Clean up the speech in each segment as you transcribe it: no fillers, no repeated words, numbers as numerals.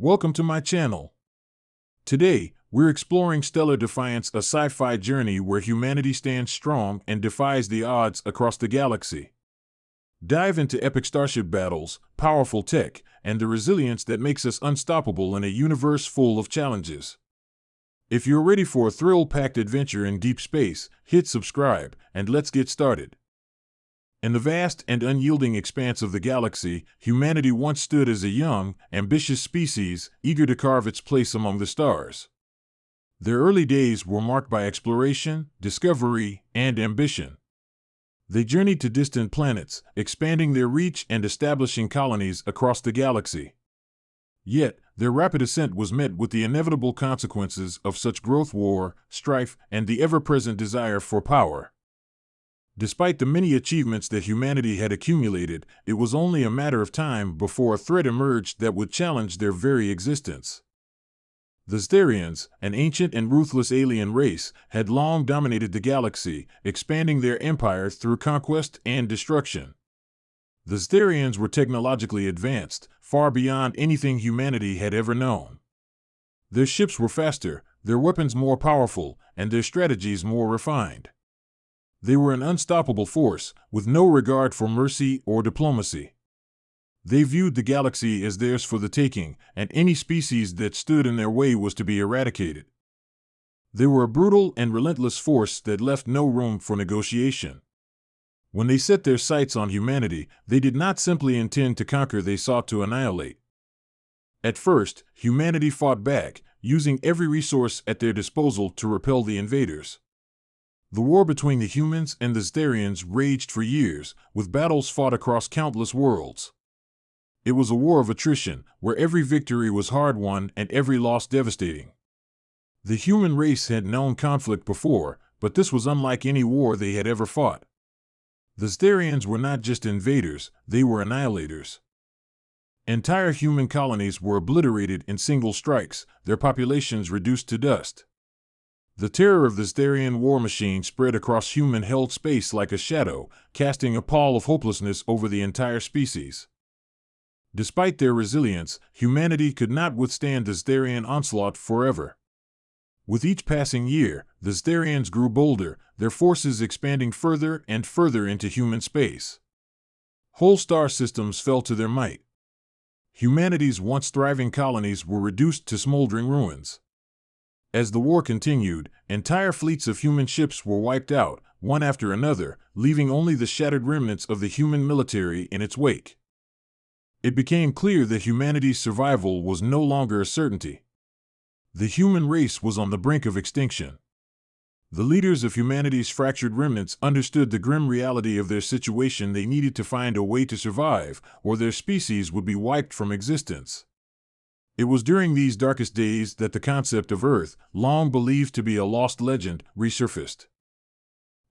Welcome to my channel. Today, we're exploring Stellar Defiance, a sci-fi journey where humanity stands strong and defies the odds across the galaxy. Dive into epic starship battles, powerful tech, and the resilience that makes us unstoppable in a universe full of challenges. If you're ready for a thrill-packed adventure in deep space, hit subscribe, and let's get started. In the vast and unyielding expanse of the galaxy, humanity once stood as a young, ambitious species, eager to carve its place among the stars. Their early days were marked by exploration, discovery, and ambition. They journeyed to distant planets, expanding their reach and establishing colonies across the galaxy. Yet, their rapid ascent was met with the inevitable consequences of such growth: war, strife, and the ever-present desire for power. Despite the many achievements that humanity had accumulated, it was only a matter of time before a threat emerged that would challenge their very existence. The Ztharians, an ancient and ruthless alien race, had long dominated the galaxy, expanding their empire through conquest and destruction. The Ztharians were technologically advanced, far beyond anything humanity had ever known. Their ships were faster, their weapons more powerful, and their strategies more refined. They were an unstoppable force, with no regard for mercy or diplomacy. They viewed the galaxy as theirs for the taking, and any species that stood in their way was to be eradicated. They were a brutal and relentless force that left no room for negotiation. When they set their sights on humanity, they did not simply intend to conquer, they sought to annihilate. At first, humanity fought back, using every resource at their disposal to repel the invaders. The war between the humans and the Ztharians raged for years, with battles fought across countless worlds. It was a war of attrition, where every victory was hard-won and every loss devastating. The human race had known conflict before, but this was unlike any war they had ever fought. The Ztharians were not just invaders, they were annihilators. Entire human colonies were obliterated in single strikes, their populations reduced to dust. The terror of the Ztharian war machine spread across human-held space like a shadow, casting a pall of hopelessness over the entire species. Despite their resilience, humanity could not withstand the Ztharian onslaught forever. With each passing year, the Ztharians grew bolder, their forces expanding further and further into human space. Whole star systems fell to their might. Humanity's once thriving colonies were reduced to smoldering ruins. As the war continued, entire fleets of human ships were wiped out, one after another, leaving only the shattered remnants of the human military in its wake. It became clear that humanity's survival was no longer a certainty. The human race was on the brink of extinction. The leaders of humanity's fractured remnants understood the grim reality of their situation. They needed to find a way to survive, or their species would be wiped from existence. It was during these darkest days that the concept of Earth, long believed to be a lost legend, resurfaced.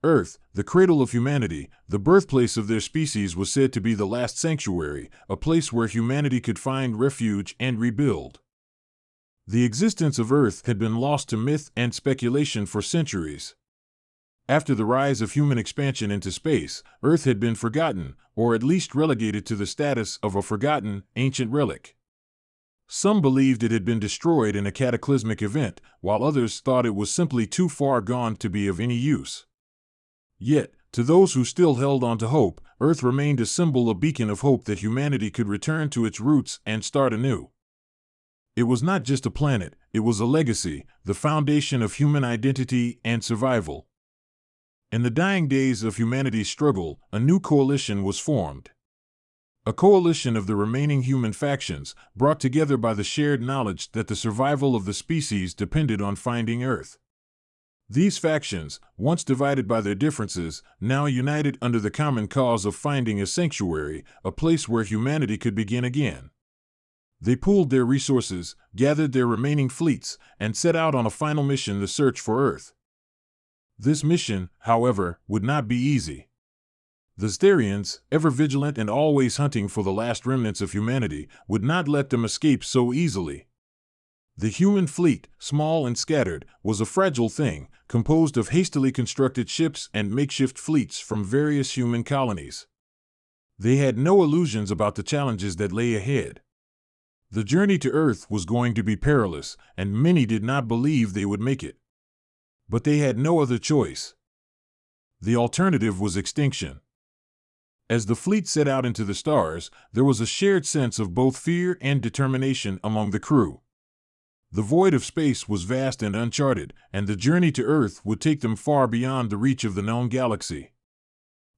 Earth, the cradle of humanity, the birthplace of their species, was said to be the last sanctuary, a place where humanity could find refuge and rebuild. The existence of Earth had been lost to myth and speculation for centuries. After the rise of human expansion into space, Earth had been forgotten, or at least relegated to the status of a forgotten, ancient relic. Some believed it had been destroyed in a cataclysmic event, while others thought it was simply too far gone to be of any use. Yet, to those who still held on to hope, Earth remained a symbol, a beacon of hope that humanity could return to its roots and start anew. It was not just a planet, it was a legacy, the foundation of human identity and survival. In the dying days of humanity's struggle, a new coalition was formed. A coalition of the remaining human factions, brought together by the shared knowledge that the survival of the species depended on finding Earth. These factions, once divided by their differences, now united under the common cause of finding a sanctuary, a place where humanity could begin again. They pooled their resources, gathered their remaining fleets, and set out on a final mission: the search for Earth. This mission, however, would not be easy. The Ztharians, ever vigilant and always hunting for the last remnants of humanity, would not let them escape so easily. The human fleet, small and scattered, was a fragile thing, composed of hastily constructed ships and makeshift fleets from various human colonies. They had no illusions about the challenges that lay ahead. The journey to Earth was going to be perilous, and many did not believe they would make it. But they had no other choice. The alternative was extinction. As the fleet set out into the stars, there was a shared sense of both fear and determination among the crew. The void of space was vast and uncharted, and the journey to Earth would take them far beyond the reach of the known galaxy.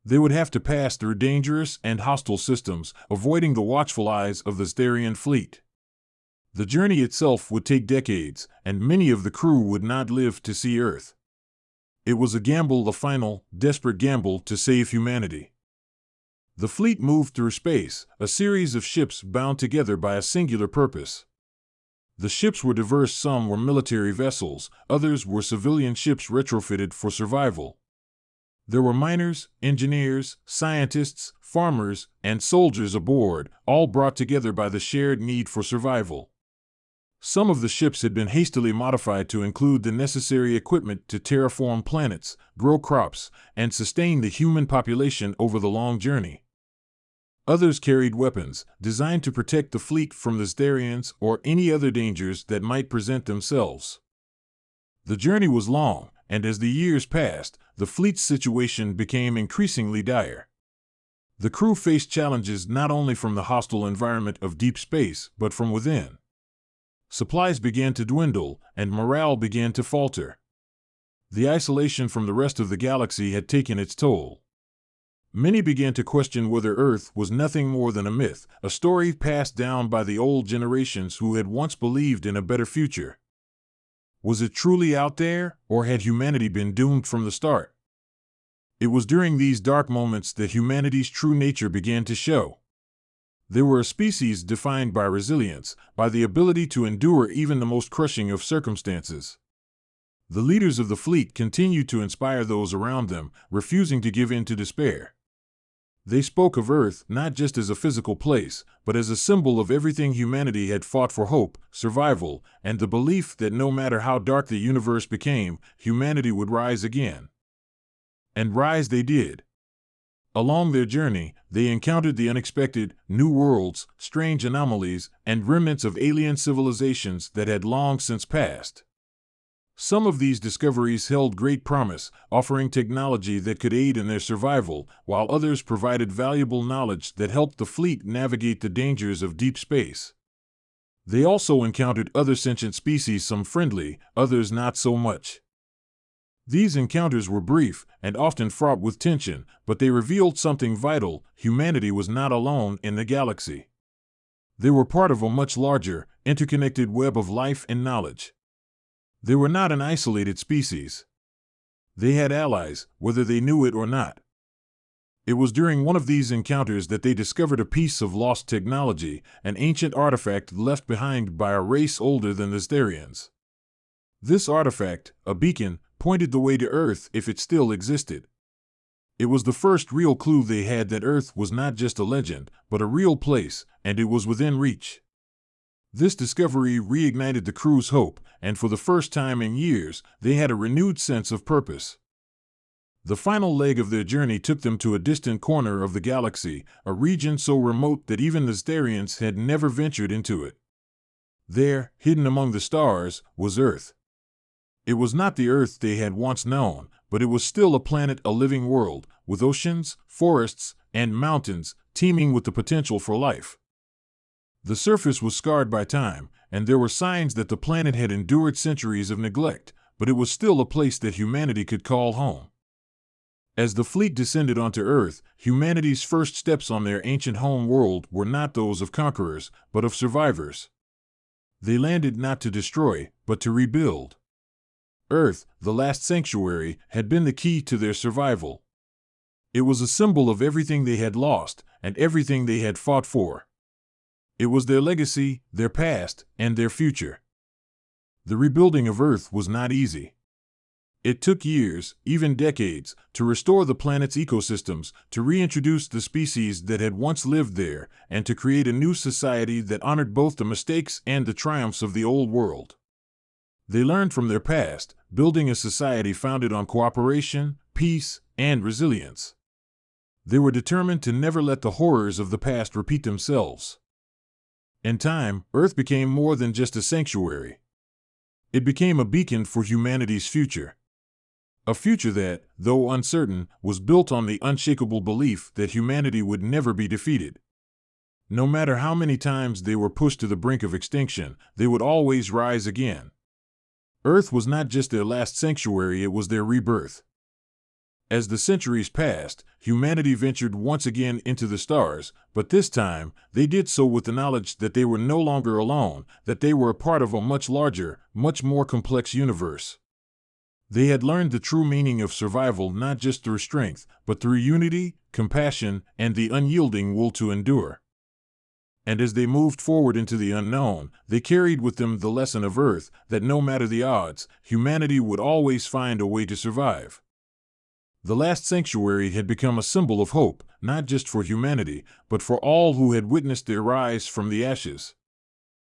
They would have to pass through dangerous and hostile systems, avoiding the watchful eyes of the Starian fleet. The journey itself would take decades, and many of the crew would not live to see Earth. It was a gamble, a final, desperate gamble to save humanity. The fleet moved through space, a series of ships bound together by a singular purpose. The ships were diverse. Some were military vessels, others were civilian ships retrofitted for survival. There were miners, engineers, scientists, farmers, and soldiers aboard, all brought together by the shared need for survival. Some of the ships had been hastily modified to include the necessary equipment to terraform planets, grow crops, and sustain the human population over the long journey. Others carried weapons, designed to protect the fleet from the Starians or any other dangers that might present themselves. The journey was long, and as the years passed, the fleet's situation became increasingly dire. The crew faced challenges not only from the hostile environment of deep space, but from within. Supplies began to dwindle, and morale began to falter. The isolation from the rest of the galaxy had taken its toll. Many began to question whether Earth was nothing more than a myth, a story passed down by the old generations who had once believed in a better future. Was it truly out there, or had humanity been doomed from the start? It was during these dark moments that humanity's true nature began to show. They were a species defined by resilience, by the ability to endure even the most crushing of circumstances. The leaders of the fleet continued to inspire those around them, refusing to give in to despair. They spoke of Earth not just as a physical place, but as a symbol of everything humanity had fought for: hope, survival, and the belief that no matter how dark the universe became, humanity would rise again. And rise they did. Along their journey, they encountered the unexpected, new worlds, strange anomalies, and remnants of alien civilizations that had long since passed. Some of these discoveries held great promise, offering technology that could aid in their survival, while others provided valuable knowledge that helped the fleet navigate the dangers of deep space. They also encountered other sentient species, some friendly, others not so much. These encounters were brief and often fraught with tension, but they revealed something vital: humanity was not alone in the galaxy. They were part of a much larger, interconnected web of life and knowledge. They were not an isolated species. They had allies, whether they knew it or not. It was during one of these encounters that they discovered a piece of lost technology, an ancient artifact left behind by a race older than the Starians. This artifact, a beacon, pointed the way to Earth if it still existed. It was the first real clue they had that Earth was not just a legend, but a real place, and it was within reach. This discovery reignited the crew's hope, and for the first time in years, they had a renewed sense of purpose. The final leg of their journey took them to a distant corner of the galaxy, a region so remote that even the Starians had never ventured into it. There, hidden among the stars, was Earth. It was not the Earth they had once known, but it was still a planet, a living world, with oceans, forests, and mountains, teeming with the potential for life. The surface was scarred by time, and there were signs that the planet had endured centuries of neglect, but it was still a place that humanity could call home. As the fleet descended onto Earth, humanity's first steps on their ancient home world were not those of conquerors, but of survivors. They landed not to destroy, but to rebuild. Earth, the last sanctuary, had been the key to their survival. It was a symbol of everything they had lost, and everything they had fought for. It was their legacy, their past, and their future. The rebuilding of Earth was not easy. It took years, even decades, to restore the planet's ecosystems, to reintroduce the species that had once lived there, and to create a new society that honored both the mistakes and the triumphs of the old world. They learned from their past, building a society founded on cooperation, peace, and resilience. They were determined to never let the horrors of the past repeat themselves. In time, Earth became more than just a sanctuary. It became a beacon for humanity's future. A future that, though uncertain, was built on the unshakable belief that humanity would never be defeated. No matter how many times they were pushed to the brink of extinction, they would always rise again. Earth was not just their last sanctuary, it was their rebirth. As the centuries passed, humanity ventured once again into the stars, but this time, they did so with the knowledge that they were no longer alone, that they were a part of a much larger, much more complex universe. They had learned the true meaning of survival not just through strength, but through unity, compassion, and the unyielding will to endure. And as they moved forward into the unknown, they carried with them the lesson of Earth that no matter the odds, humanity would always find a way to survive. The last sanctuary had become a symbol of hope, not just for humanity, but for all who had witnessed their rise from the ashes.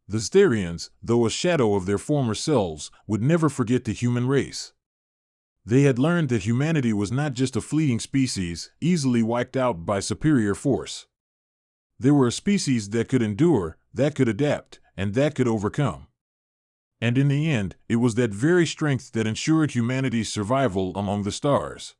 The Asterians, though a shadow of their former selves, would never forget the human race. They had learned that humanity was not just a fleeting species, easily wiped out by superior force. They were a species that could endure, that could adapt, and that could overcome. And in the end, it was that very strength that ensured humanity's survival among the stars.